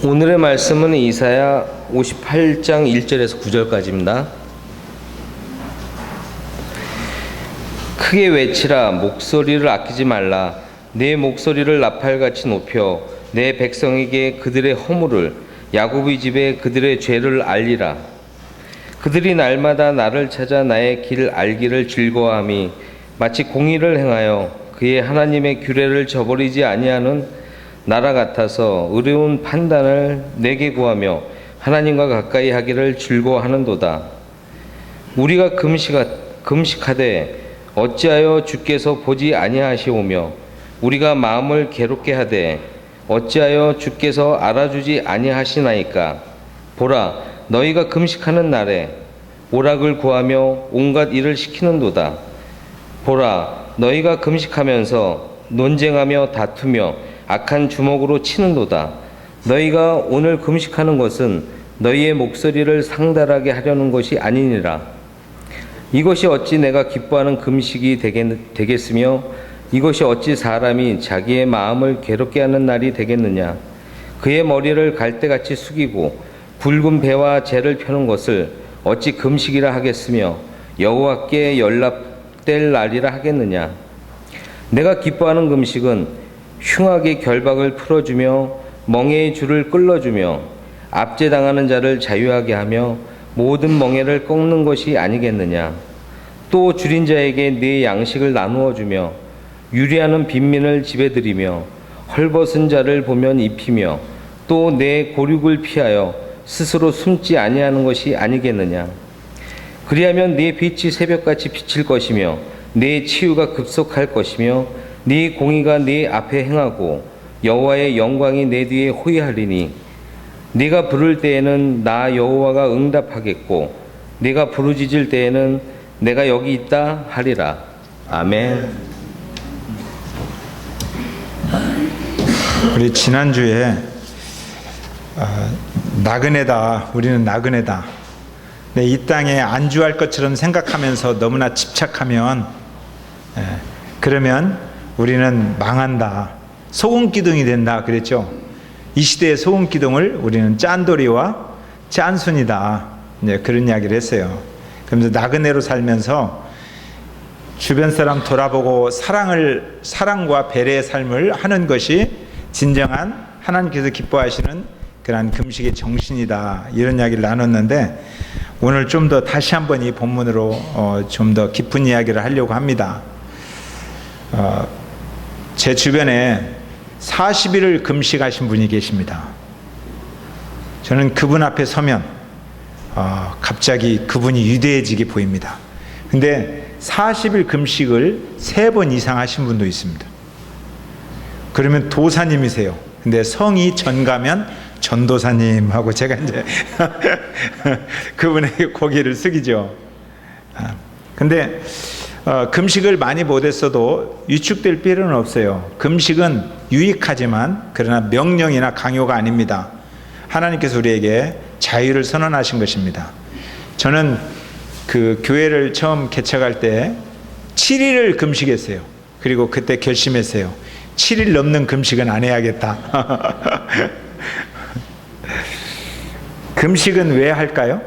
오늘의 말씀은 이사야 58장 1절에서 9절까지입니다. 크게 외치라. 목소리를 아끼지 말라. 내 목소리를 나팔같이 높여 내 백성에게 그들의 허물을, 야곱의 집에 그들의 죄를 알리라. 그들이 날마다 나를 찾아 나의 길 알기를 즐거워함이 마치 공의를 행하여 그의 하나님의 규례를 저버리지 아니하는 나라 같아서 의로운 판단을 내게 구하며 하나님과 가까이 하기를 즐거워하는도다. 우리가 금식하되 어찌하여 주께서 보지 아니하시오며 우리가 마음을 괴롭게 하되 어찌하여 주께서 알아주지 아니하시나이까. 보라, 너희가 금식하는 날에 오락을 구하며 온갖 일을 시키는도다. 보라, 너희가 금식하면서 논쟁하며 다투며 악한 주먹으로 치는도다. 너희가 오늘 금식하는 것은 너희의 목소리를 상달하게 하려는 것이 아니니라. 이것이 어찌 내가 기뻐하는 금식이 되겠으며 이것이 어찌 사람이 자기의 마음을 괴롭게 하는 날이 되겠느냐. 그의 머리를 갈대같이 숙이고 붉은 배와 재를 펴는 것을 어찌 금식이라 하겠으며 여호와께 연락될 날이라 하겠느냐. 내가 기뻐하는 금식은 흉악의 결박을 풀어주며 멍에의 줄을 끌어주며 압제당하는 자를 자유하게 하며 모든 멍에를 꺾는 것이 아니겠느냐. 또 줄인 자에게 네 양식을 나누어 주며 유리하는 빈민을 집에 들이며 헐벗은 자를 보면 입히며 또 내 고륙을 피하여 스스로 숨지 아니하는 것이 아니겠느냐. 그리하면 네 빛이 새벽같이 비칠 것이며 네 치유가 급속할 것이며 네 공의가 네 앞에 행하고 여호와의 영광이 내 뒤에 호위하리니 네가 부를 때에는 나 여호와가 응답하겠고 네가 부르짖을 때에는 내가 여기 있다 하리라. 아멘. 우리 지난주에 나그네다, 우리는 나그네다. 네, 이 땅에 안주할 것처럼 생각하면서 너무나 집착하면 그러면 우리는 망한다, 소금기둥이 된다 그랬죠. 이 시대의 소금기둥을 우리는 짠돌이와 짠순이다, 네, 그런 이야기를 했어요. 그러면서 나그네로 살면서 주변 사람 돌아보고 사랑과 배려의 삶을 하는 것이 진정한 하나님께서 기뻐하시는 그러한 금식의 정신이다, 이런 이야기를 나눴는데 오늘 좀 더 다시 한번 이 본문으로 좀 더 깊은 이야기를 하려고 합니다. 제 주변에 40일을 금식하신 분이 계십니다. 저는 그분 앞에 서면 갑자기 그분이 위대해지게 보입니다. 근데 40일 금식을 3번 이상 하신 분도 있습니다. 그러면 도사님이세요. 근데 성이 전가면 전도사님하고 제가 이제 그분에게 고개를 숙이죠. 근데 금식을 많이 못했어도 위축될 필요는 없어요. 금식은 유익하지만 그러나 명령이나 강요가 아닙니다. 하나님께서 우리에게 자유를 선언하신 것입니다. 저는 그 교회를 처음 개척할 때 7일을 금식했어요. 그리고 그때 결심했어요. 7일 넘는 금식은 안 해야겠다. 금식은 왜 할까요?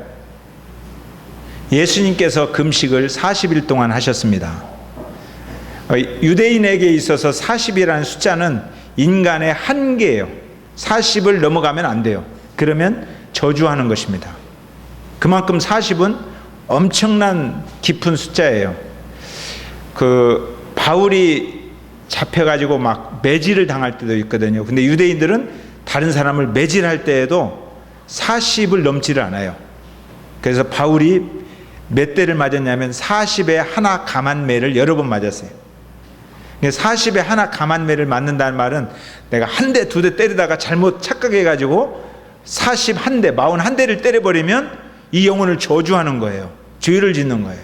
예수님께서 금식을 40일 동안 하셨습니다. 유대인에게 있어서 40이라는 숫자는 인간의 한계예요. 40을 넘어가면 안 돼요. 그러면 저주하는 것입니다. 그만큼 40은 엄청난 깊은 숫자예요. 바울이 잡혀가지고 막 매질을 당할 때도 있거든요. 근데 유대인들은 다른 사람을 매질할 때에도 40을 넘지를 않아요. 그래서 바울이 몇 대를 맞았냐면 40에 하나 가만매를 여러 번 맞았어요. 40에 하나 가만매를 맞는다는 말은 내가 한 대, 두 대 때리다가 잘못 착각해가지고 41대, 41대를 때려버리면 이 영혼을 저주하는 거예요. 죄를 짓는 거예요.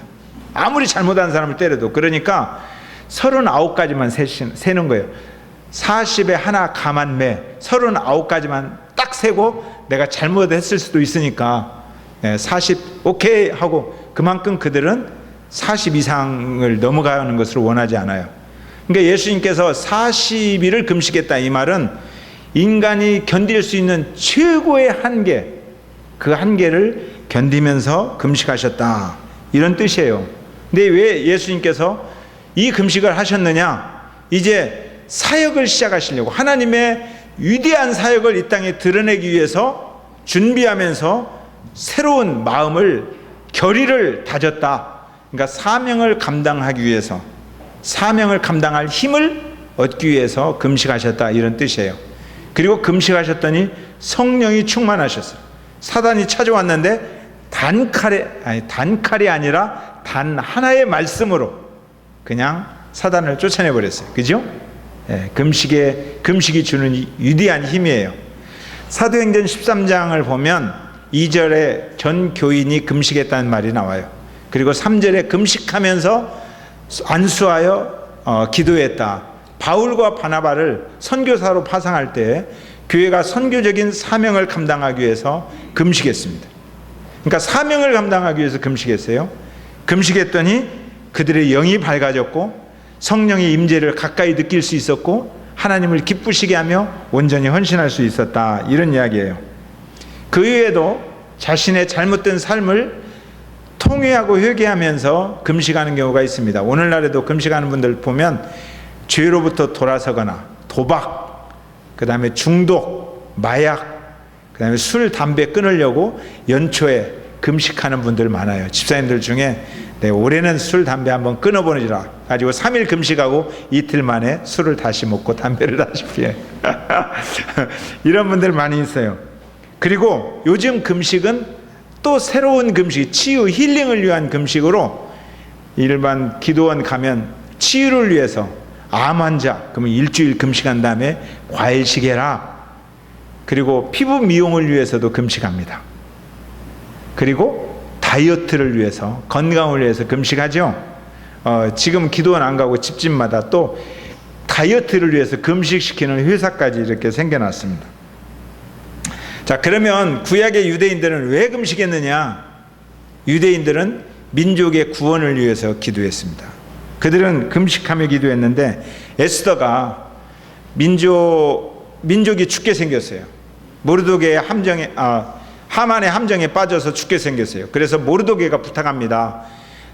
아무리 잘못한 사람을 때려도. 그러니까 39가지만 세는 거예요. 40에 하나 가만매, 39가지만 딱 세고 내가 잘못했을 수도 있으니까 40 오케이 하고, 그만큼 그들은 40 이상을 넘어가는 것을 원하지 않아요. 그러니까 예수님께서 40일을 금식했다, 이 말은 인간이 견딜 수 있는 최고의 한계, 그 한계를 견디면서 금식하셨다, 이런 뜻이에요. 근데 왜 예수님께서 이 금식을 하셨느냐? 이제 사역을 시작하시려고, 하나님의 위대한 사역을 이 땅에 드러내기 위해서 준비하면서 새로운 마음을, 결의를 다졌다. 그러니까 사명을 감당하기 위해서, 사명을 감당할 힘을 얻기 위해서 금식하셨다, 이런 뜻이에요. 그리고 금식하셨더니 성령이 충만하셨어요. 사단이 찾아왔는데 단칼이 아니라 단 하나의 말씀으로 그냥 사단을 쫓아내 버렸어요. 그죠? 예, 금식이 주는 위대한 힘이에요. 사도행전 13장을 보면 2절에 전 교인이 금식했다는 말이 나와요. 그리고 3절에 금식하면서 안수하여 기도했다. 바울과 바나바를 선교사로 파송할 때 교회가 선교적인 사명을 감당하기 위해서 금식했습니다. 그러니까 사명을 감당하기 위해서 금식했어요. 금식했더니 그들의 영이 밝아졌고 성령의 임재를 가까이 느낄 수 있었고 하나님을 기쁘시게 하며 온전히 헌신할 수 있었다, 이런 이야기예요. 그 외에도 자신의 잘못된 삶을 통회하고 회개하면서 금식하는 경우가 있습니다. 오늘날에도 금식하는 분들 보면 죄로부터 돌아서거나 도박, 그 다음에 중독, 마약, 그 다음에 술, 담배 끊으려고 연초에 금식하는 분들 많아요. 집사님들 중에 올해는 술, 담배 한번 끊어보느라 가지고 3일 금식하고 이틀 만에 술을 다시 먹고 담배를 다시 피해. 이런 분들 많이 있어요. 그리고 요즘 금식은 또 새로운 금식, 치유, 힐링을 위한 금식으로, 일반 기도원 가면 치유를 위해서 암 환자, 그러면 일주일 금식한 다음에 과일식 해라. 그리고 피부 미용을 위해서도 금식합니다. 그리고 다이어트를 위해서, 건강을 위해서 금식하죠. 지금 기도원 안 가고 집집마다 또 다이어트를 위해서 금식시키는 회사까지 이렇게 생겨났습니다. 자, 그러면 구약의 유대인들은 왜 금식했느냐? 유대인들은 민족의 구원을 위해서 기도했습니다. 그들은 금식하며 기도했는데 에스더가 민족이 죽게 생겼어요. 모르드게의 함정에, 하만의 함정에 빠져서 죽게 생겼어요. 그래서 모르드게가 부탁합니다.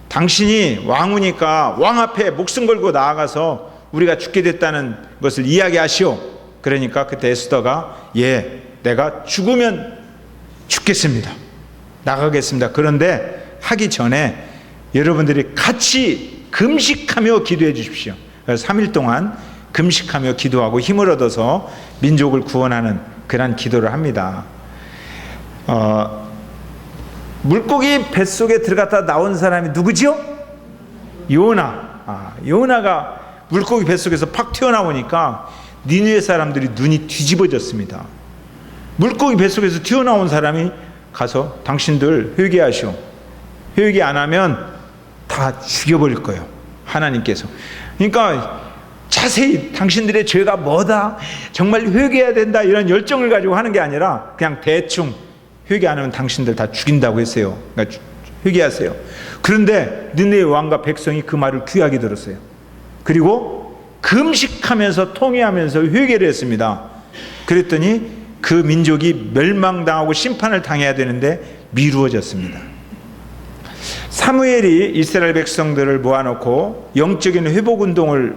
당신이 왕후니까 왕 앞에 목숨 걸고 나아가서 우리가 죽게 됐다는 것을 이야기하시오. 그러니까 그때 에스더가, 예, 내가 죽으면 죽겠습니다, 나가겠습니다. 그런데 하기 전에 여러분들이 같이 금식하며 기도해 주십시오. 그래서 3일 동안 금식하며 기도하고 힘을 얻어서 민족을 구원하는 그런 기도를 합니다. 물고기 뱃속에 들어갔다 나온 사람이 누구지요? 요나. 요나가 물고기 뱃속에서 팍 튀어나오니까 니느웨 사람들이 눈이 뒤집어졌습니다. 물고기 뱃속에서 튀어나온 사람이 가서 당신들 회개하시오. 회개 안 하면 다 죽여버릴 거예요, 하나님께서. 그러니까 자세히 당신들의 죄가 뭐다, 정말 회개해야 된다, 이런 열정을 가지고 하는 게 아니라 그냥 대충 회개 안 하면 당신들 다 죽인다고 했어요. 그러니까 회개하세요. 그런데 니느웨 왕과 백성이 그 말을 귀하게 들었어요. 그리고 금식하면서 통회하면서 회개를 했습니다. 그랬더니 그 민족이 멸망당하고 심판을 당해야 되는데 미루어졌습니다. 사무엘이 이스라엘 백성들을 모아놓고 영적인 회복운동을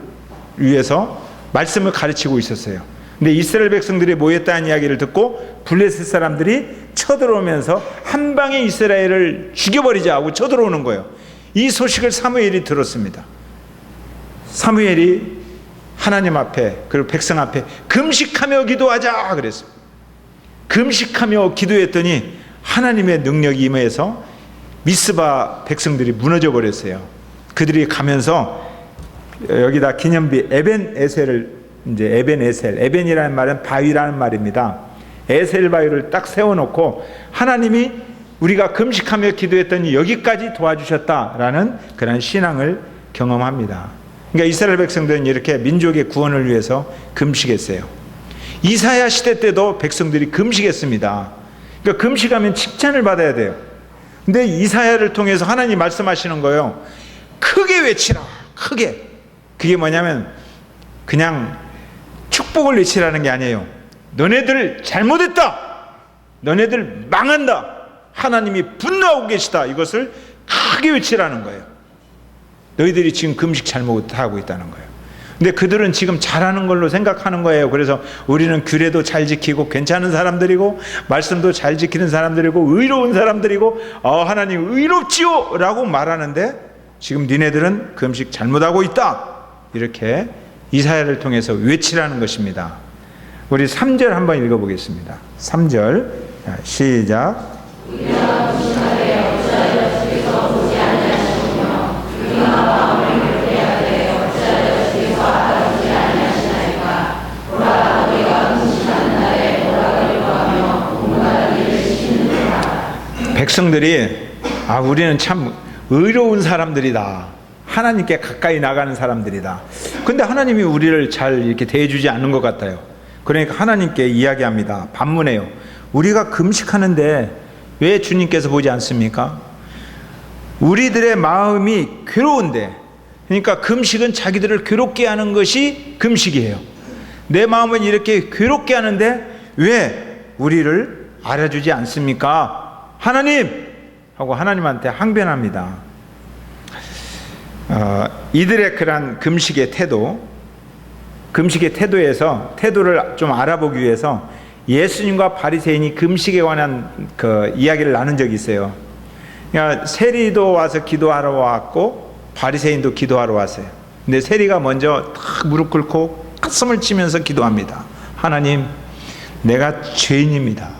위해서 말씀을 가르치고 있었어요. 근데 이스라엘 백성들이 모였다는 이야기를 듣고 블레셋 사람들이 쳐들어오면서 한 방에 이스라엘을 죽여버리자 하고 쳐들어오는 거예요. 이 소식을 사무엘이 들었습니다. 사무엘이 하나님 앞에, 그리고 백성 앞에 금식하며 기도하자 그랬어요. 금식하며 기도했더니 하나님의 능력이 임해서 미스바 백성들이 무너져 버렸어요. 그들이 가면서 여기다 기념비 에벤에셀을, 이제 에벤이라는 말은 바위라는 말입니다. 에셀 바위를 딱 세워놓고 하나님이 우리가 금식하며 기도했더니 여기까지 도와주셨다라는 그런 신앙을 경험합니다. 그러니까 이스라엘 백성들은 이렇게 민족의 구원을 위해서 금식했어요. 이사야 시대 때도 백성들이 금식했습니다. 그러니까 금식하면 칭찬을 받아야 돼요. 근데 이사야를 통해서 하나님 말씀하시는 거예요. 크게 외치라, 크게. 그게 뭐냐면 그냥 축복을 외치라는 게 아니에요. 너네들 잘못했다. 너네들 망한다. 하나님이 분노하고 계시다. 이것을 크게 외치라는 거예요. 너희들이 지금 금식 잘못하고 있다는 거예요. 근데 그들은 지금 잘하는 걸로 생각하는 거예요. 그래서 우리는 규례도 잘 지키고 괜찮은 사람들이고 말씀도 잘 지키는 사람들이고 의로운 사람들이고 하나님 의롭지요 라고 말하는데 지금 니네들은 금식 잘못하고 있다. 이렇게 이사야를 통해서 외치라는 것입니다. 우리 3절 한번 읽어보겠습니다. 3절 시작. 백성들이 우리는 참 의로운 사람들이다. 하나님께 가까이 나가는 사람들이다. 근데 하나님이 우리를 잘 이렇게 대해주지 않는 것 같아요. 그러니까 하나님께 이야기합니다. 반문해요. 우리가 금식하는데 왜 주님께서 보지 않습니까? 우리들의 마음이 괴로운데, 그러니까 금식은 자기들을 괴롭게 하는 것이 금식이에요. 내 마음은 이렇게 괴롭게 하는데 왜 우리를 알아주지 않습니까? 하나님! 하고 하나님한테 항변합니다. 이들의 그런 금식의 태도에서 태도를 좀 알아보기 위해서 예수님과 바리새인이 금식에 관한 그 이야기를 나눈 적이 있어요. 그러니까 세리도 와서 기도하러 왔고 바리새인도 기도하러 왔어요. 근데 세리가 먼저 딱 무릎 꿇고 가슴을 치면서 기도합니다. 하나님, 내가 죄인입니다.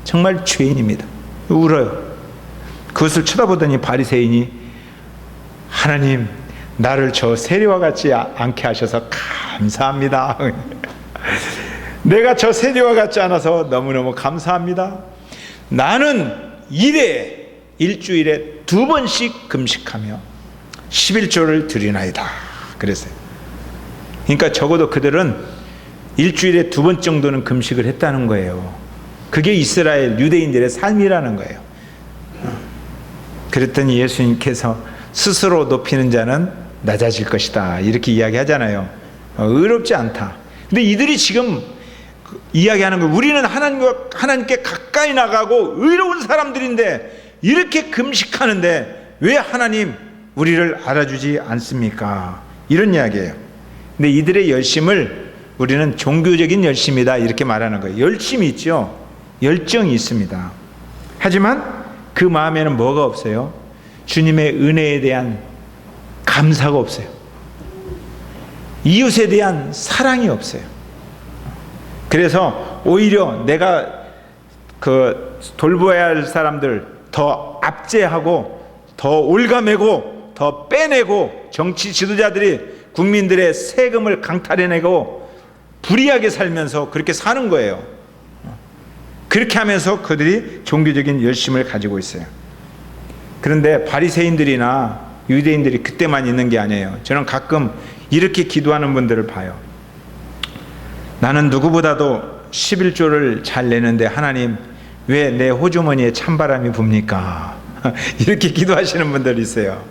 정말 죄인입니다. 울어요. 그것을 쳐다보더니 바리새인이 하나님, 나를 저 세리와 같지 않게 하셔서 감사합니다. 내가 저 세리와 같지 않아서 너무너무 감사합니다. 나는 일주일에 2번씩 금식하며 11조를 드리나이다. 그랬어요. 그러니까 적어도 그들은 일주일에 2번 정도는 금식을 했다는 거예요. 그게 이스라엘 유대인들의 삶이라는 거예요. 그랬더니 예수님께서 스스로 높이는 자는 낮아질 것이다. 이렇게 이야기하잖아요. 의롭지 않다. 근데 이들이 지금 이야기하는 거, 우리는 하나님께 가까이 나가고 의로운 사람들인데 이렇게 금식하는데 왜 하나님 우리를 알아주지 않습니까? 이런 이야기예요. 근데 이들의 열심을 우리는 종교적인 열심이다 이렇게 말하는 거예요. 열심이 있죠. 열정이 있습니다. 하지만 그 마음에는 뭐가 없어요? 주님의 은혜에 대한 감사가 없어요. 이웃에 대한 사랑이 없어요. 그래서 오히려 내가 돌보아야 할 사람들 더 압제하고 더 올가매고 더 빼내고 정치 지도자들이 국민들의 세금을 강탈해내고 불이하게 살면서 그렇게 사는 거예요. 그렇게 하면서 그들이 종교적인 열심을 가지고 있어요. 그런데 바리새인들이나 유대인들이 그때만 있는 게 아니에요. 저는 가끔 이렇게 기도하는 분들을 봐요. 나는 누구보다도 11조를 잘 내는데 하나님 왜 내 호주머니에 찬바람이 붑니까? 이렇게 기도하시는 분들이 있어요.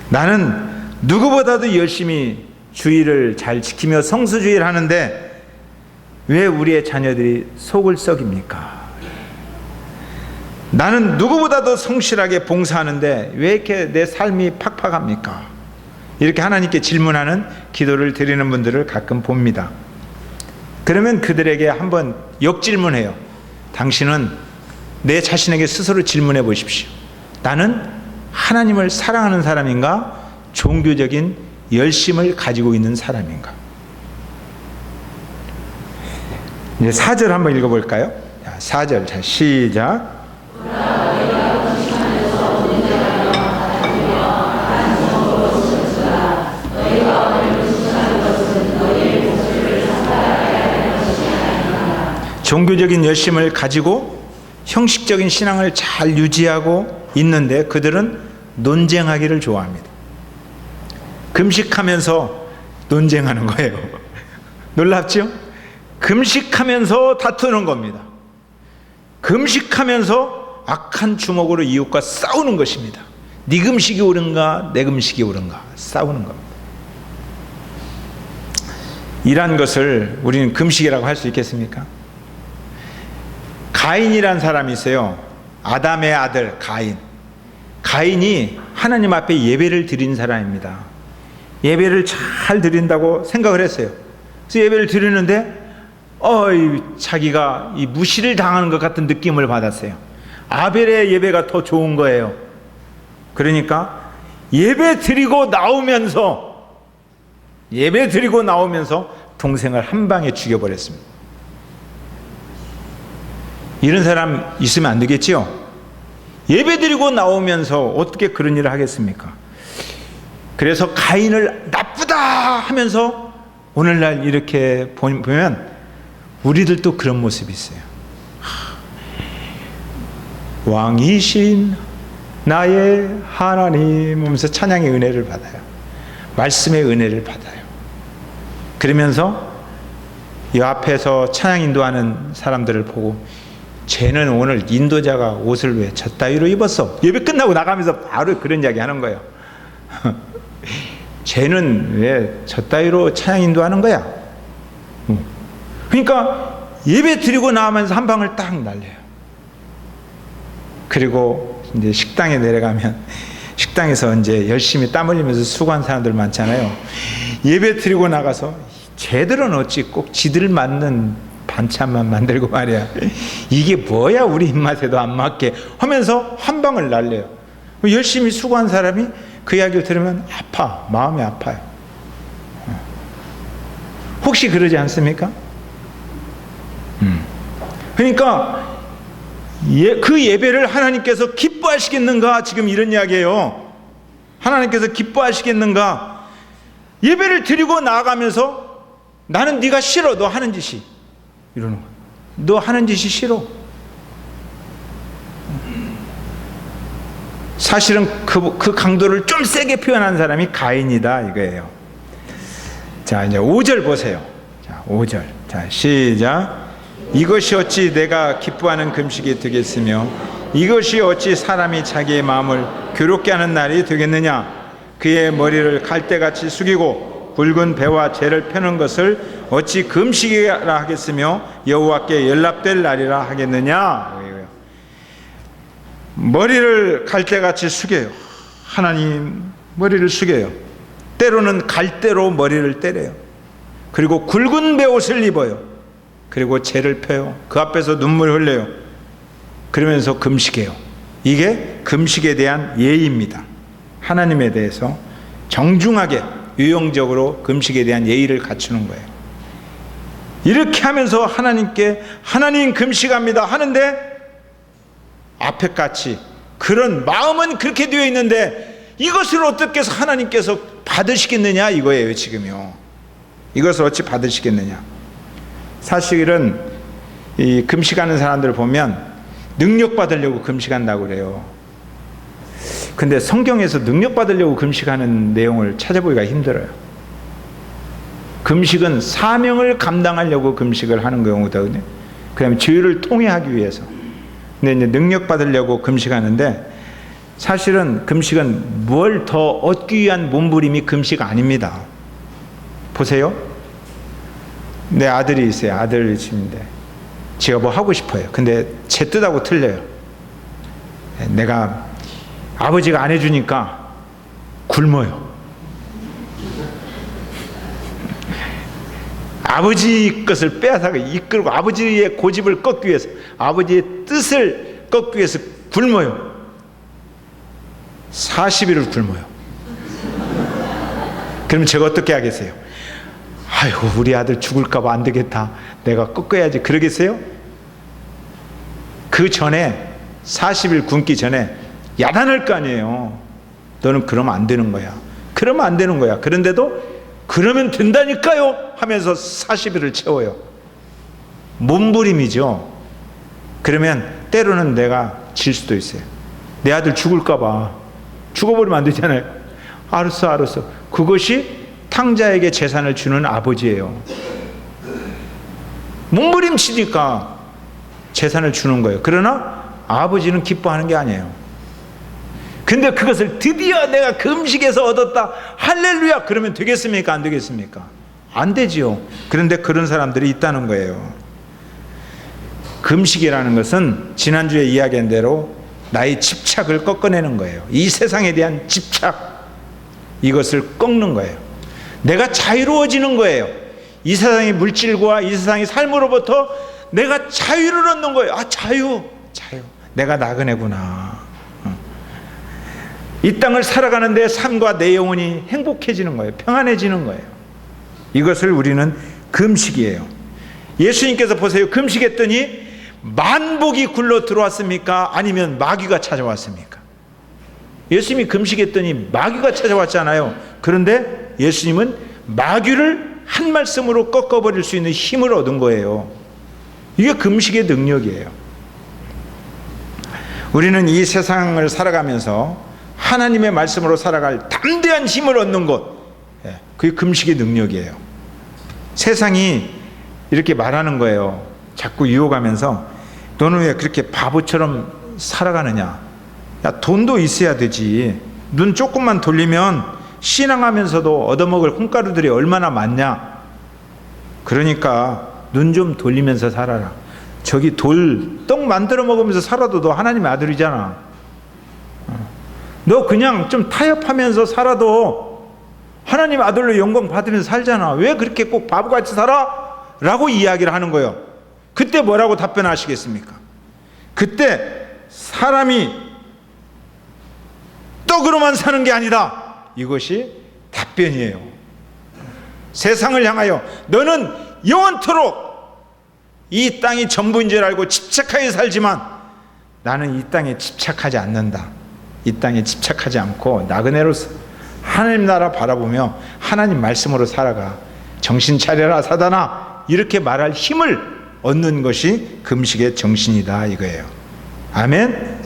나는 누구보다도 열심히 주의를 잘 지키며 성수주의를 하는데 왜 우리의 자녀들이 속을 썩입니까? 나는 누구보다도 성실하게 봉사하는데 왜 이렇게 내 삶이 팍팍합니까? 이렇게 하나님께 질문하는 기도를 드리는 분들을 가끔 봅니다. 그러면 그들에게 한번 역질문해요. 당신은 내 자신에게 스스로 질문해 보십시오. 나는 하나님을 사랑하는 사람인가? 종교적인 열심을 가지고 있는 사람인가? 이제 4절 한번 읽어볼까요? 4절 자 시작. 종교적인 열심을 가지고 형식적인 신앙을 잘 유지하고 있는데 그들은 논쟁하기를 좋아합니다. 금식하면서 논쟁하는 거예요. 놀랍죠? 금식하면서 다투는 겁니다. 금식하면서 악한 주먹으로 이웃과 싸우는 것입니다. 네 금식이 옳은가 내 금식이 옳은가 싸우는 겁니다. 이란 것을 우리는 금식이라고 할 수 있겠습니까? 가인이란 사람이 있어요. 아담의 아들 가인. 가인이 하나님 앞에 예배를 드린 사람입니다. 예배를 잘 드린다고 생각을 했어요. 그래서 예배를 드리는데 자기가 이 무시를 당하는 것 같은 느낌을 받았어요. 아벨의 예배가 더 좋은 거예요. 그러니까 예배 드리고 나오면서 동생을 한 방에 죽여버렸습니다. 이런 사람 있으면 안 되겠지요? 예배 드리고 나오면서 어떻게 그런 일을 하겠습니까? 그래서 가인을 나쁘다 하면서 오늘날 이렇게 보면 우리들도 그런 모습이 있어요. 왕이신 나의 하나님 하면서 찬양의 은혜를 받아요. 말씀의 은혜를 받아요. 그러면서 이 앞에서 찬양 인도하는 사람들을 보고 쟤는 오늘 인도자가 옷을 왜 저 따위로 입었어? 예배 끝나고 나가면서 바로 그런 이야기 하는 거예요. 쟤는 왜 저 따위로 찬양 인도하는 거야? 그러니까 예배 드리고 나오면서 한 방을 딱 날려요. 그리고 이제 식당에 내려가면 식당에서 이제 열심히 땀 흘리면서 수고한 사람들 많잖아요. 예배 드리고 나가서 쟤들은 어찌 꼭 지들 맞는 반찬만 만들고 말이야. 이게 뭐야 우리 입맛에도 안 맞게 하면서 한 방을 날려요. 열심히 수고한 사람이 그 이야기를 들으면 마음이 아파요. 혹시 그러지 않습니까? 그러니까 그 예배를 하나님께서 기뻐하시겠는가? 지금 이런 이야기예요. 하나님께서 기뻐하시겠는가? 예배를 드리고 나아가면서 나는 네가 싫어. 너 하는 짓이. 이러는 거야. 너 하는 짓이 싫어. 사실은 그 강도를 좀 세게 표현한 사람이 가인이다 이거예요. 자, 이제 5절 보세요. 자, 5절. 자, 시작. 이것이 어찌 내가 기뻐하는 금식이 되겠으며 이것이 어찌 사람이 자기의 마음을 괴롭게 하는 날이 되겠느냐. 그의 머리를 갈대같이 숙이고 굵은 배와 재를 펴는 것을 어찌 금식이라 하겠으며 여호와께 연락될 날이라 하겠느냐. 머리를 갈대같이 숙여요. 하나님 머리를 숙여요. 때로는 갈대로 머리를 때려요. 그리고 굵은 배옷을 입어요. 그리고 재를 펴요. 그 앞에서 눈물 흘려요. 그러면서 금식해요. 이게 금식에 대한 예의입니다. 하나님에 대해서 정중하게 유용적으로 금식에 대한 예의를 갖추는 거예요. 이렇게 하면서 하나님께 하나님 금식합니다 하는데 앞에 같이 그런 마음은 그렇게 되어 있는데 이것을 어떻게 해서 하나님께서 받으시겠느냐 이거예요. 지금요. 이것을 어찌 받으시겠느냐. 사실은 이 금식하는 사람들 보면 능력 받으려고 금식한다고 그래요. 근데 성경에서 능력 받으려고 금식하는 내용을 찾아보기가 힘들어요. 금식은 사명을 감당하려고 금식을 하는 경우거든요. 그다음에 죄를 통회하기 위해서. 근데 이제 능력 받으려고 금식하는데 사실은 금식은 뭘 더 얻기 위한 몸부림이 금식 아닙니다. 보세요. 내 아들이 있어요. 아들 집인데 제가 뭐 하고 싶어요. 근데 제 뜻하고 틀려요. 내가 아버지가 안 해주니까 굶어요. 아버지 것을 빼앗아가 이끌고 아버지의 고집을 꺾기 위해서 아버지의 뜻을 꺾기 위해서 굶어요. 40일을 굶어요. 그러면 제가 어떻게 하겠어요? 아이고 우리 아들 죽을까 봐 안 되겠다. 내가 꺾어야지. 그러겠어요? 그 전에 40일 굶기 전에 야단할 거 아니에요. 너는 그러면 안 되는 거야. 그러면 안 되는 거야. 그런데도 그러면 된다니까요 하면서 40일을 채워요. 몸부림이죠. 그러면 때로는 내가 질 수도 있어요. 내 아들 죽을까 봐. 죽어버리면 안 되잖아요. 알았어. 그것이 탕자에게 재산을 주는 아버지예요. 몸부림치니까 재산을 주는 거예요. 그러나 아버지는 기뻐하는 게 아니에요. 근데 그것을 드디어 내가 금식에서 얻었다 할렐루야 그러면 되겠습니까? 안 되겠습니까? 안 되지요. 그런데 그런 사람들이 있다는 거예요. 금식이라는 것은 지난주에 이야기한 대로 나의 집착을 꺾어내는 거예요. 이 세상에 대한 집착, 이것을 꺾는 거예요. 내가 자유로워지는 거예요. 이 세상의 물질과 이 세상의 삶으로부터 내가 자유를 얻는 거예요. 아, 자유. 내가 나그네구나. 이 땅을 살아가는데 삶과 내 영혼이 행복해지는 거예요. 평안해지는 거예요. 이것을 우리는 금식이에요. 예수님께서 보세요. 금식했더니 만복이 굴러 들어왔습니까? 아니면 마귀가 찾아왔습니까? 예수님이 금식했더니 마귀가 찾아왔잖아요. 그런데 예수님은 마귀를 한 말씀으로 꺾어버릴 수 있는 힘을 얻은 거예요. 이게 금식의 능력이에요. 우리는 이 세상을 살아가면서 하나님의 말씀으로 살아갈 담대한 힘을 얻는 것, 그게 금식의 능력이에요. 세상이 이렇게 말하는 거예요. 자꾸 유혹하면서 너는 왜 그렇게 바보처럼 살아가느냐? 야, 돈도 있어야 되지. 눈 조금만 돌리면 신앙하면서도 얻어먹을 콩가루들이 얼마나 많냐? 그러니까 눈 좀 돌리면서 살아라. 저기 떡 만들어 먹으면서 살아도 너 하나님의 아들이잖아. 너 그냥 좀 타협하면서 살아도 하나님 아들로 영광 받으면서 살잖아. 왜 그렇게 꼭 바보같이 살아? 라고 이야기를 하는 거예요. 그때 뭐라고 답변하시겠습니까? 그때 사람이 떡으로만 사는 게 아니다. 이것이 답변이에요. 세상을 향하여 너는 영원토록 이 땅이 전부인 줄 알고 집착하게 살지만 나는 이 땅에 집착하지 않는다. 이 땅에 집착하지 않고 나그네로서 하나님 나라 바라보며 하나님 말씀으로 살아가. 정신 차려라 사단아. 이렇게 말할 힘을 얻는 것이 금식의 정신이다 이거예요. 아멘.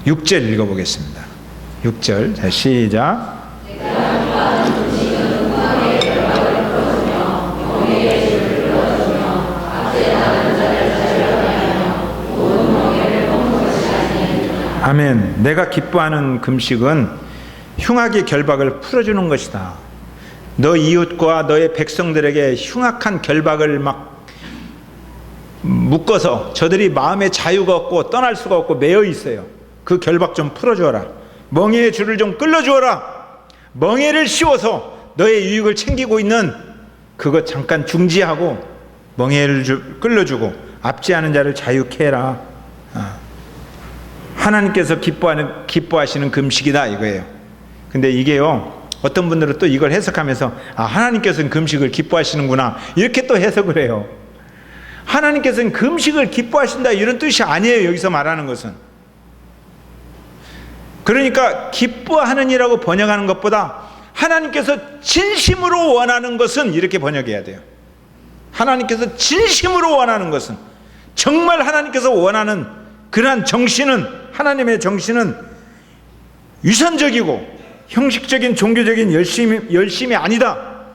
6절 읽어보겠습니다. 6절. 자, 시작. 아멘. 내가 기뻐하는 금식은 흉악의 결박을 풀어주는 것이다. 너 이웃과 너의 백성들에게 흉악한 결박을 막 묶어서 저들이 마음의 자유가 없고 떠날 수가 없고 매여 있어요. 그 결박 좀 풀어주어라. 멍에의 줄을 좀 끌어주어라. 멍에를 씌워서 너의 유익을 챙기고 있는 그것 잠깐 중지하고 멍에를 끌어주고 압제하는 자를 자유케 해라. 하나님께서 기뻐하시는 금식이다 이거예요. 근데 이게요, 어떤 분들은 또 이걸 해석하면서 하나님께서는 금식을 기뻐하시는구나 이렇게 또 해석을 해요. 하나님께서는 금식을 기뻐하신다 이런 뜻이 아니에요. 여기서 말하는 것은. 그러니까 기뻐하는 이라고 번역하는 것보다 하나님께서 진심으로 원하는 것은 이렇게 번역해야 돼요. 하나님께서 진심으로 원하는 것은, 정말 하나님께서 원하는 그러한 정신은, 하나님의 정신은 위선적이고 형식적인 종교적인 열심이 아니다.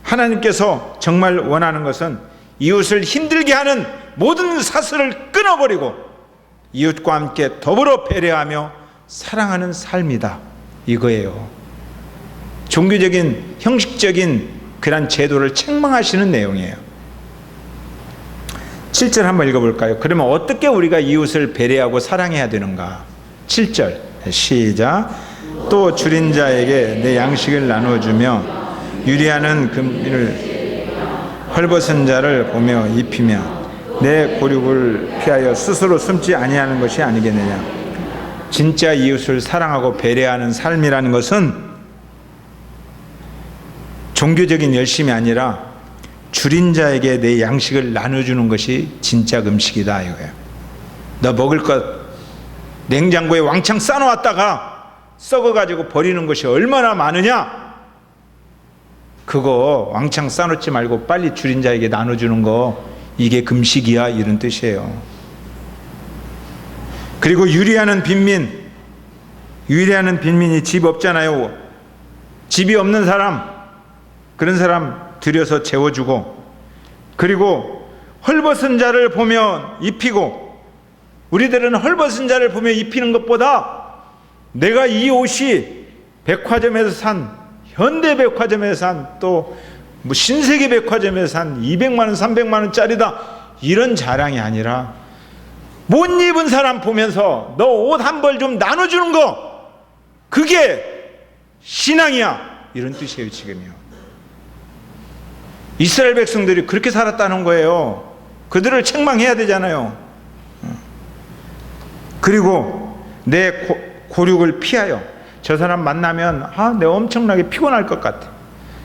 하나님께서 정말 원하는 것은 이웃을 힘들게 하는 모든 사슬을 끊어버리고 이웃과 함께 더불어 배려하며 사랑하는 삶이다 이거예요. 종교적인 형식적인 그런 제도를 책망하시는 내용이에요. 7절 한번 읽어볼까요? 그러면 어떻게 우리가 이웃을 배려하고 사랑해야 되는가? 7절 시작. 또 줄인 자에게 내 양식을 나누어주며 유리하는 금을 헐벗은 자를 보며 입히며 내 고륙을 피하여 스스로 숨지 아니하는 것이 아니겠느냐. 진짜 이웃을 사랑하고 배려하는 삶이라는 것은 종교적인 열심이 아니라 줄인 자에게 내 양식을 나눠주는 것이 진짜 금식이다 이거예요. 너 먹을 것 냉장고에 왕창 싸놓았다가 썩어가지고 버리는 것이 얼마나 많으냐. 그거 왕창 싸놓지 말고 빨리 줄인 자에게 나눠주는 거, 이게 금식이야 이런 뜻이에요. 그리고 유리하는 빈민이 집 없잖아요. 집이 없는 사람, 그런 사람 들여서 재워주고, 그리고 헐벗은 자를 보면 입히고, 우리들은 헐벗은 자를 보며 입히는 것보다 내가 이 옷이 백화점에서 산 현대백화점에서 산 또 뭐 신세계백화점에서 산 200만 원, 300만 원짜리다 이런 자랑이 아니라 못 입은 사람 보면서 너 옷 한 벌 좀 나눠주는 거 그게 신앙이야 이런 뜻이에요. 지금요. 이스라엘 백성들이 그렇게 살았다는 거예요. 그들을 책망해야 되잖아요. 그리고 내 고륙을 피하여 저 사람 만나면 내가 엄청나게 피곤할 것 같아.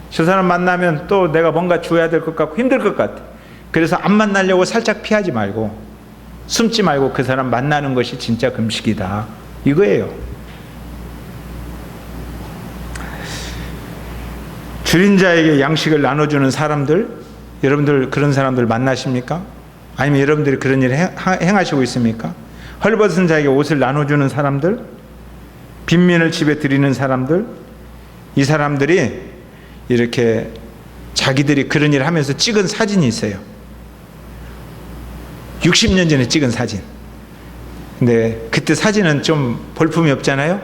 저 사람 만나면 또 내가 뭔가 줘야 될 것 같고 힘들 것 같아. 그래서 안 만나려고 살짝 피하지 말고 숨지 말고 그 사람 만나는 것이 진짜 금식이다 이거예요. 줄인 자에게 양식을 나눠주는 사람들, 여러분들 그런 사람들 만나십니까? 아니면 여러분들이 그런 일을 행하시고 있습니까? 헐벗은 자에게 옷을 나눠주는 사람들, 빈민을 집에 들이는 사람들, 이 사람들이 이렇게 자기들이 그런 일을 하면서 찍은 사진이 있어요. 60년 전에 찍은 사진. 근데 그때 사진은 좀 볼품이 없잖아요.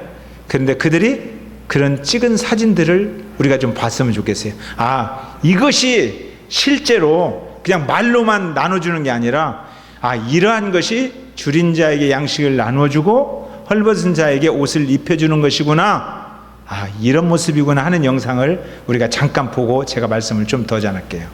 그런데 그들이 그런 찍은 사진들을 우리가 좀 봤으면 좋겠어요. 이것이 실제로 그냥 말로만 나눠주는 게 아니라 이러한 것이 줄인 자에게 양식을 나눠주고 헐벗은 자에게 옷을 입혀주는 것이구나, 이런 모습이구나 하는 영상을 우리가 잠깐 보고 제가 말씀을 좀 더 전할게요.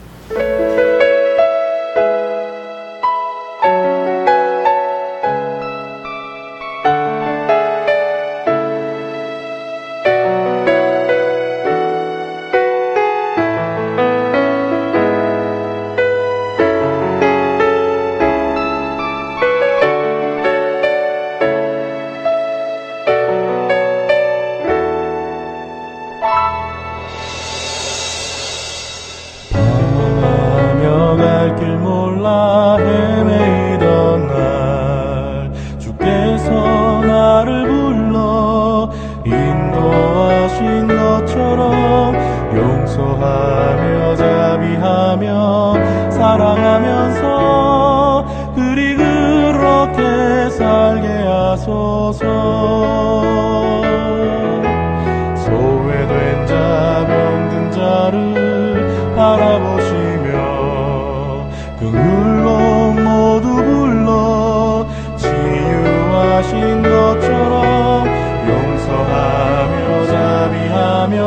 헤매이던 날 주께서 나를 불러 인도하신 것처럼 용서하며 자비하며 사랑하면서 그리 그렇게 살게 하소서. 소외된 자 병든 자를 바라보시며 긍휼로 모두 불러 치유하신 것처럼 용서하며 자비하며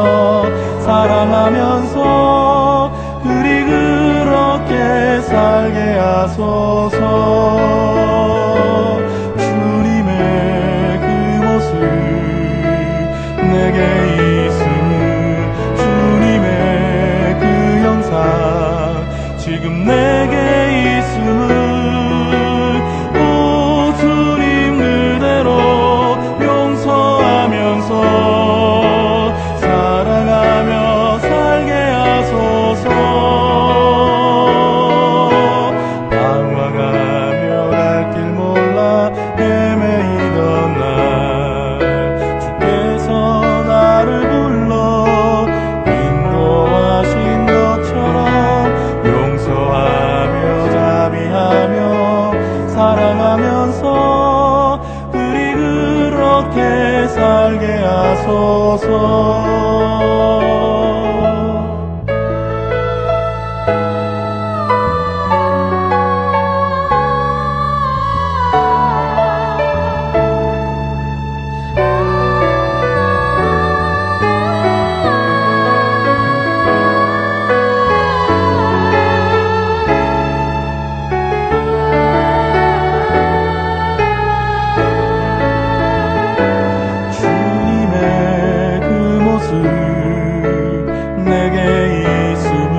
사랑하면서 그리 그렇게 살게 하소서. 주님의 그 모습 내게 있음을, 주님의 그 형상 지금 내게 있음을, 오 주님 그대로 용서하면서 사랑하며 살게 하소서. 방황하며 갈 길 몰라 헤매이던 날 주께서 나를 불러 인도하신 것처럼 용서하며 자비하며 사랑하면서 그리 그렇게 살게 하소서. 내게 있음을,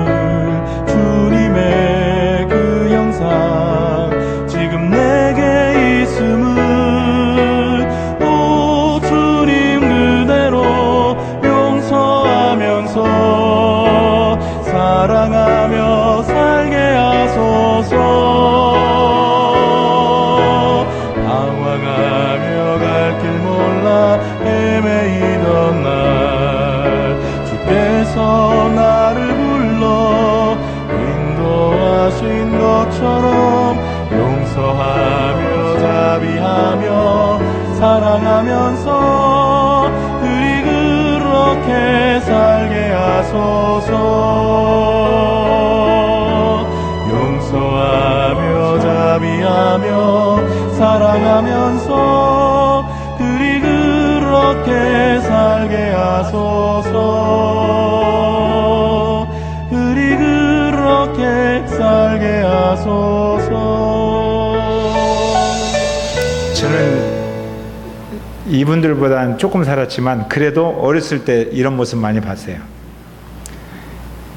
주님의 그 형상 지금 내게 있음을, 오 주님 그대로 용서하면서 사랑하며 살게 하소서. 방황하며 갈 길 몰라 헤매이던 날 주께서 나를 불러 인도하신 것처럼 용서하며 자비하며 사랑하면서 그리 그렇게 살게 하소서. 용서하며 자비하며 사랑하면서 그리 그렇게 살게 하소서. 그리 그렇게 살게 하소서. 저는 이분들보다는 조금 살았지만 그래도 어렸을 때 이런 모습 많이 봤어요.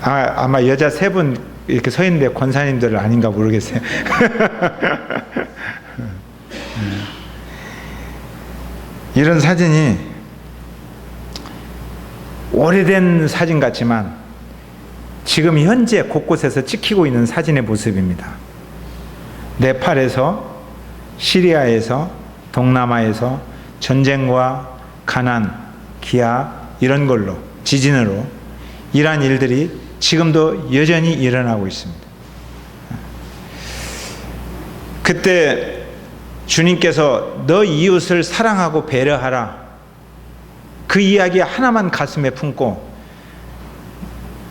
아마 여자 3분 이렇게 서 있는데 권사님들 아닌가 모르겠어요. 이런 사진이 오래된 사진 같지만 지금 현재 곳곳에서 찍히고 있는 사진의 모습입니다. 네팔에서, 시리아에서, 동남아에서 전쟁과 가난, 기아 이런 걸로, 지진으로 이러한 일들이 지금도 여전히 일어나고 있습니다. 그때 주님께서 너 이웃을 사랑하고 배려하라, 그 이야기 하나만 가슴에 품고,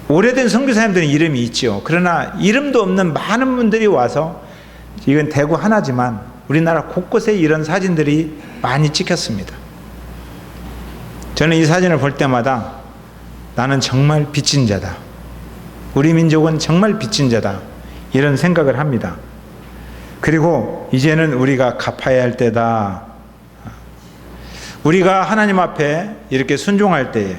오래된 선교사님들은 이름이 있죠. 그러나 이름도 없는 많은 분들이 와서, 이건 대구 하나지만 우리나라 곳곳에 이런 사진들이 많이 찍혔습니다. 저는 이 사진을 볼 때마다 나는 정말 빚진 자다, 우리 민족은 정말 빚진 자다, 이런 생각을 합니다. 그리고 이제는 우리가 갚아야 할 때다. 우리가 하나님 앞에 이렇게 순종할 때에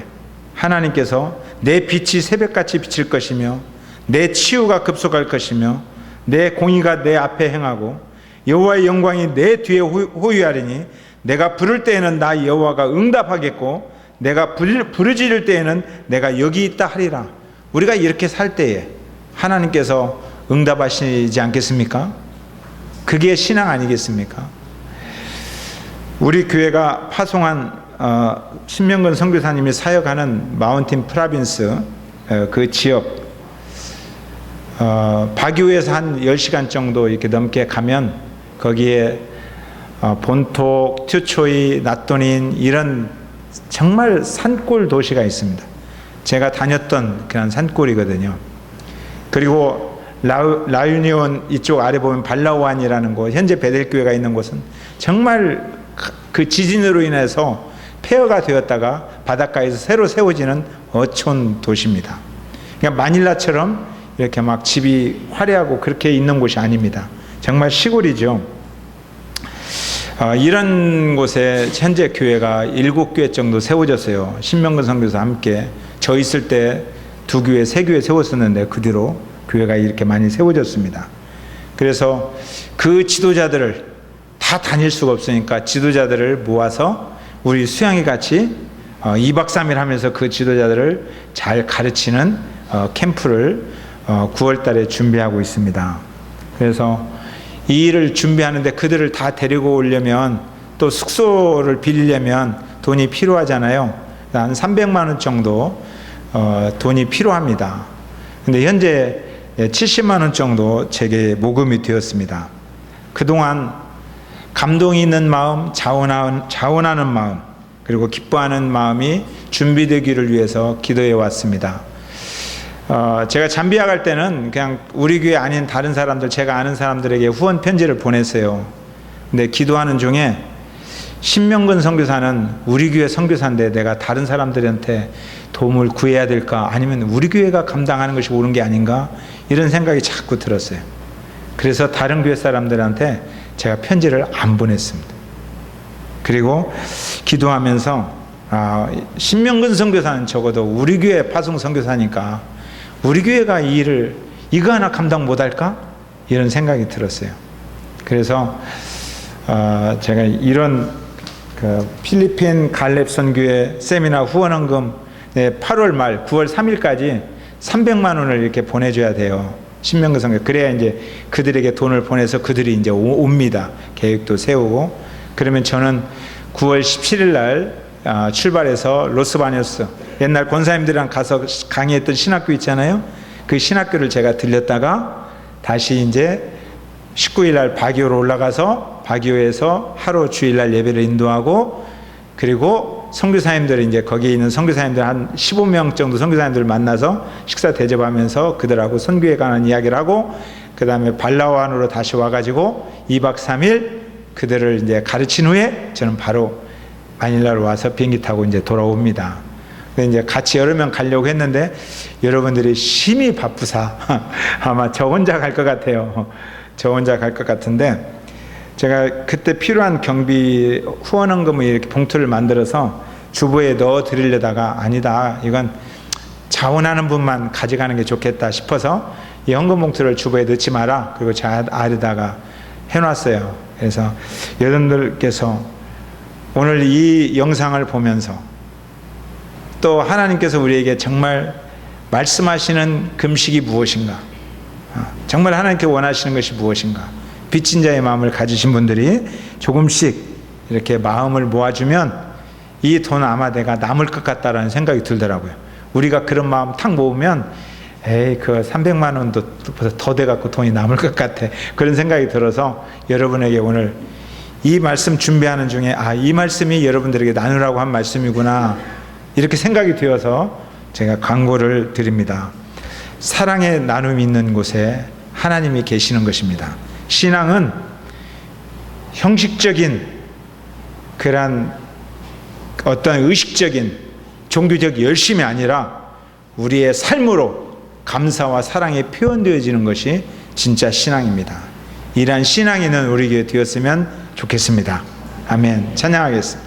하나님께서 내 빛이 새벽같이 비칠 것이며 내 치유가 급속할 것이며 내 공의가 내 앞에 행하고 여호와의 영광이 내 뒤에 호위하리니 내가 부를 때에는 나 여호와가 응답하겠고 내가 부르짖을 때에는 내가 여기 있다 하리라. 우리가 이렇게 살 때에 하나님께서 응답하시지 않겠습니까? 그게 신앙 아니겠습니까? 우리 교회가 파송한 신명근 선교사님이 사역하는 마운틴 프라빈스 그 지역, 바교에서 한 10시간 정도 이렇게 넘게 가면 거기에 본톡, 튜초이, 나또닌 이런 정말 산골 도시가 있습니다. 제가 다녔던 그런 산골이거든요. 그리고 라유니온 이쪽 아래 보면 발라우안이라는 곳, 현재 베델교회가 있는 곳은 정말 그 지진으로 인해서 폐허가 되었다가 바닷가에서 새로 세워지는 어촌 도시입니다. 그러니까 마닐라처럼 이렇게 막 집이 화려하고 그렇게 있는 곳이 아닙니다. 정말 시골이죠. 이런 곳에 현재 교회가 7교회 정도 세워졌어요. 신명근 선교사 함께. 저 있을 때 2교회, 3교회 세웠었는데 그 뒤로 교회가 이렇게 많이 세워졌습니다. 그래서 그 지도자들을 다 다닐 수가 없으니까 지도자들을 모아서 우리 수양이 같이 2박 3일 하면서 그 지도자들을 잘 가르치는 캠프를 9월 달에 준비하고 있습니다. 그래서 이 일을 준비하는데 그들을 다 데리고 오려면 또 숙소를 빌리려면 돈이 필요하잖아요. 한 300만 원 정도 돈이 필요합니다. 근데 현재 70만 원 정도 제게 모금이 되었습니다. 그동안 감동이 있는 마음, 자원하는 마음, 그리고 기뻐하는 마음이 준비되기를 위해서 기도해 왔습니다. 제가 잠비아 갈 때는 그냥 우리 교회 아닌 다른 사람들, 제가 아는 사람들에게 후원 편지를 보냈어요. 근데 기도하는 중에 신명근 선교사는 우리 교회 선교사인데 내가 다른 사람들한테 도움을 구해야 될까, 아니면 우리 교회가 감당하는 것이 옳은 게 아닌가, 이런 생각이 자꾸 들었어요. 그래서 다른 교회 사람들한테 제가 편지를 안 보냈습니다. 그리고 기도하면서 신명근 선교사는 적어도 우리 교회 파송 선교사니까 우리 교회가 이 일을 이거 하나 감당 못할까, 이런 생각이 들었어요. 그래서 제가 이런 그 필리핀 갈렙 선교회 세미나 후원헌금 8월 말 9월 3일까지 300만 원을 이렇게 보내줘야 돼요. 신명근 선교. 그래야 이제 그들에게 돈을 보내서 그들이 이제 옵니다. 계획도 세우고. 그러면 저는 9월 17일 날 출발해서 로스바니오스, 옛날 권사님들이랑 가서 강의했던 신학교 있잖아요. 그 신학교를 제가 들렸다가 다시 이제 19일 날 바기오로 올라가서 바기오에서 하루 주일날 예배를 인도하고, 그리고 선교사님들이 이제 거기에 있는 선교사님들 한 15명 정도 선교사님들을 만나서 식사 대접하면서 그들하고 선교에 관한 이야기를 하고 그 다음에 발라완으로 다시 와가지고 2박 3일 그들을 이제 가르친 후에 저는 바로 마닐라로 와서 비행기 타고 이제 돌아옵니다. 근데 이제 같이 여러 명 가려고 했는데 여러분들이 심히 바쁘사 아마 저 혼자 갈 것 같아요. 저 혼자 갈 것 같은데 제가 그때 필요한 경비 후원헌금을 이렇게 봉투를 만들어서 주보에 넣어 드리려다가 아니다, 이건 자원하는 분만 가져가는 게 좋겠다 싶어서 이 헌금 봉투를 주보에 넣지 마라, 그리고 저 아래다가 해놨어요. 그래서 여러분들께서 오늘 이 영상을 보면서 또 하나님께서 우리에게 정말 말씀하시는 금식이 무엇인가, 정말 하나님께 원하시는 것이 무엇인가, 빚진 자의 마음을 가지신 분들이 조금씩 이렇게 마음을 모아주면 이 돈 아마 내가 남을 것 같다라는 생각이 들더라고요. 우리가 그런 마음 탁 모으면 에이 그 300만 원도 더 돼갖고 돈이 남을 것 같아, 그런 생각이 들어서 여러분에게 오늘 이 말씀 준비하는 중에 이 말씀이 여러분들에게 나누라고 한 말씀이구나 이렇게 생각이 되어서 제가 광고를 드립니다. 사랑의 나눔이 있는 곳에 하나님이 계시는 것입니다. 신앙은 형식적인 그런 어떤 의식적인 종교적 열심이 아니라 우리의 삶으로 감사와 사랑이 표현되어지는 것이 진짜 신앙입니다. 이러한 신앙이 있는 우리에게 되었으면 좋겠습니다. 아멘. 찬양하겠습니다.